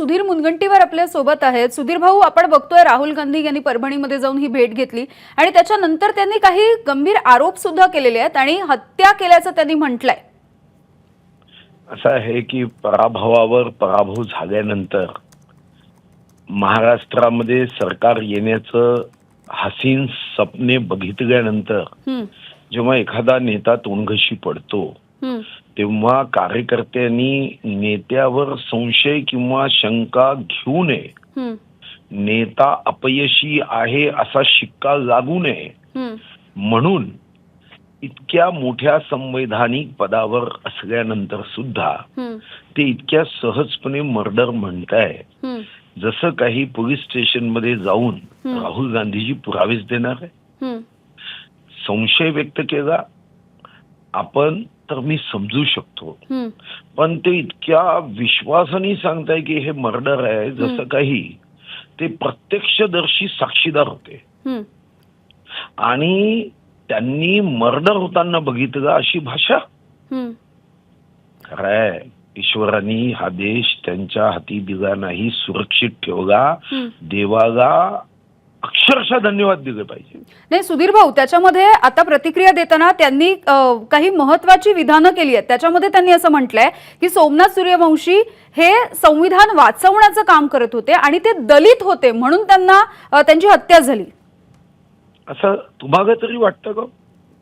सुधीर मुनगंटीवार आपल्या सोबत आहेत। सुधीर भाऊ, आपण बघतोय राहुल गांधी यांनी परभणीमध्ये जाऊन ही भेट घेतली आणि त्याच्यानंतर त्यांनी काही गंभीर आरोप सुद्धा केलेले आहेत आणि हत्या केल्याचं त्यांनी म्हटलंय। असं आहे की पराभवावर पराभव झाल्यानंतर महाराष्ट्रामध्ये सरकार येण्याचं हसीन स्वप्ने बघितल्यानंतर जेव्हा एखादा नेता तोंडघशी पडतो तेव्हा कार्यकर्त्यांनी नेत्यावर संशय किंवा शंका घेऊ नये, नेता अपयशी आहे असा शिक्का लागू नये म्हणून इतक्या मोठ्या संवैधानिक पदावर असल्यानंतर सुद्धा ते इतक्या सहजपणे मर्डर म्हणताय जसं काही पोलीस स्टेशन मध्ये जाऊन राहुल गांधीजी पुरावेच देणार आहे। संशय व्यक्त केला आपण तर मी समजू शकतो, पण ते इतक्या विश्वासाने सांगताय की हे मर्डर आहे जसं काही ते प्रत्यक्षदर्शी साक्षीदार होते आणि त्यांनी मर्डर होताना बघितलं अशी भाषा। खरंय ईश्वरांनी हा देश त्यांच्या हाती दिला नाही, सुरक्षित ठेवला, देवाला अक्षरशः धन्यवाद दिले पाहिजे। नाही सुधीर भाऊ, त्याच्यामध्ये आता प्रतिक्रिया देताना त्यांनी काही महत्त्वाची विधानं केली आहेत। त्याच्यामध्ये त्यांनी असं म्हटलंय की सोमनाथ सूर्यवंशी हे संविधान वाचवण्याचं काम करत होते आणि ते दलित होते म्हणून त्यांना त्यांची हत्या झाली। असं तुम्हाला तरी वाटतं का?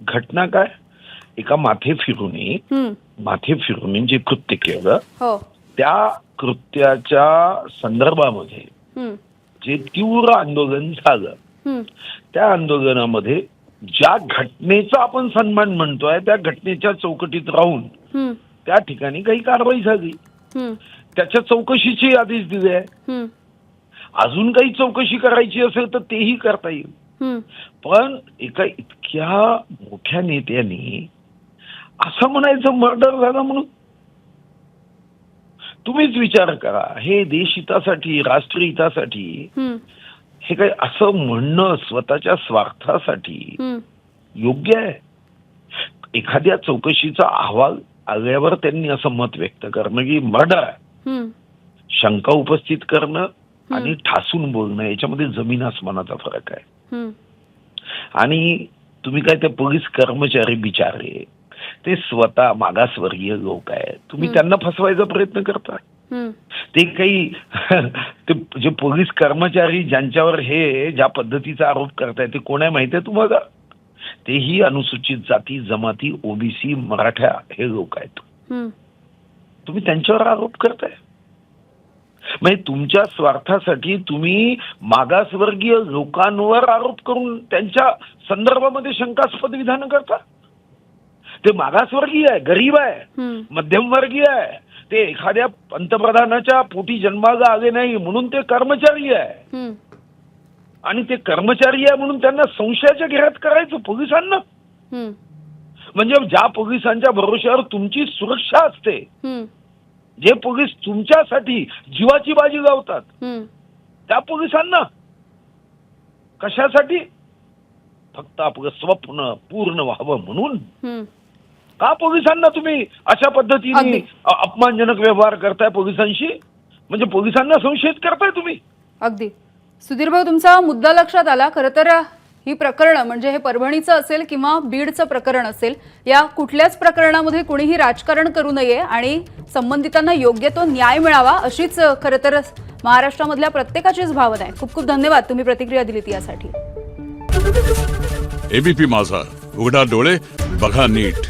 घटना काय, एका माथे फिरून जे कृत्य केलं त्या कृत्याच्या संदर्भामध्ये जे तीव्र आंदोलन झालं त्या आंदोलनामध्ये ज्या घटनेचा आपण सन्मान म्हणतोय त्या घटनेच्या चौकटीत राहून त्या ठिकाणी काही कारवाई झाली, त्याच्या चौकशीचे आदेश दिले आहे। अजून काही चौकशी करायची असेल तर तेही करता येईल, पण एका इतक्या मोठ्या नेत्याने असं म्हणायचं मर्डर झाला म्हणून? तुम्हीच विचार करा, हे देशहितासाठी राष्ट्रहितासाठी हे काय असं म्हणणं स्वतःच्या स्वार्थासाठी योग्य आहे? एखाद्या चौकशीचा अहवाल आल्यावर त्यांनी असं मत व्यक्त करणं की मर्डर आहे, शंका उपस्थित करणं आणि ठासून बोलणं याच्यामध्ये जमीन आसमानाचा फरक आहे। आणि तुम्ही काय ते पोलीस कर्मचारी बिचारे ते स्वतः मागासवर्गीय लोक आहेत, तुम्ही त्यांना फसवायचा प्रयत्न करता। ते काही ते जे पोलीस कर्मचारी ज्यांच्यावर हे ज्या पद्धतीचा आरोप करताय ते कोण आहे माहिती आहे तुम्हाला? तेही अनुसूचित जाती जमाती ओबीसी मराठा हे लोक आहेत। तुम्ही त्यांच्यावर आरोप करताय म्हणजे तुमच्या स्वार्थासाठी तुम्ही मागासवर्गीय लोकांवर आरोप करून त्यांच्या संदर्भामध्ये शंकास्पद विधान करता। ते मागासवर्गीय आहे, गरीब आहे, मध्यमवर्गीय आहे, ते एखाद्या पंतप्रधानाच्या पोटी जन्माला आले नाही म्हणून ते कर्मचारी आहे आणि ते कर्मचारी आहे म्हणून त्यांना संशयाच्या घेरात करायचं पोलिसांना? म्हणजे ज्या पोलिसांच्या भरोश्यावर तुमची सुरक्षा असते, जे पोलीस तुमच्यासाठी जीवाची बाजी लावतात त्या पोलिसांना कशासाठी? फक्त आपलं स्वप्न पूर्ण व्हावं म्हणून? का पोलिसांना तुम्ही अशा पद्धतीने अपमानजनक व्यवहार करताय पोलिसांशी? म्हणजे पोलिसांना संशयित करताय तुम्ही। अगदी सुधीर भाऊ, तुमचा मुद्दा लक्षात आला। खरं तर ही प्रकरण म्हणजे हे परभणीचं असेल किंवा बीडचं प्रकरण असेल, या कुठल्याच प्रकरणामध्ये कुणीही राजकारण करू नये आणि संबंधितांना योग्य तो न्याय मिळावा अशीच खरं तर महाराष्ट्रामधल्या प्रत्येकाचीच भावना आहे। खूप खूप धन्यवाद तुम्ही प्रतिक्रिया दिलीत यासाठी। एबीपी माझा, उघडा डोळे बघा नीट।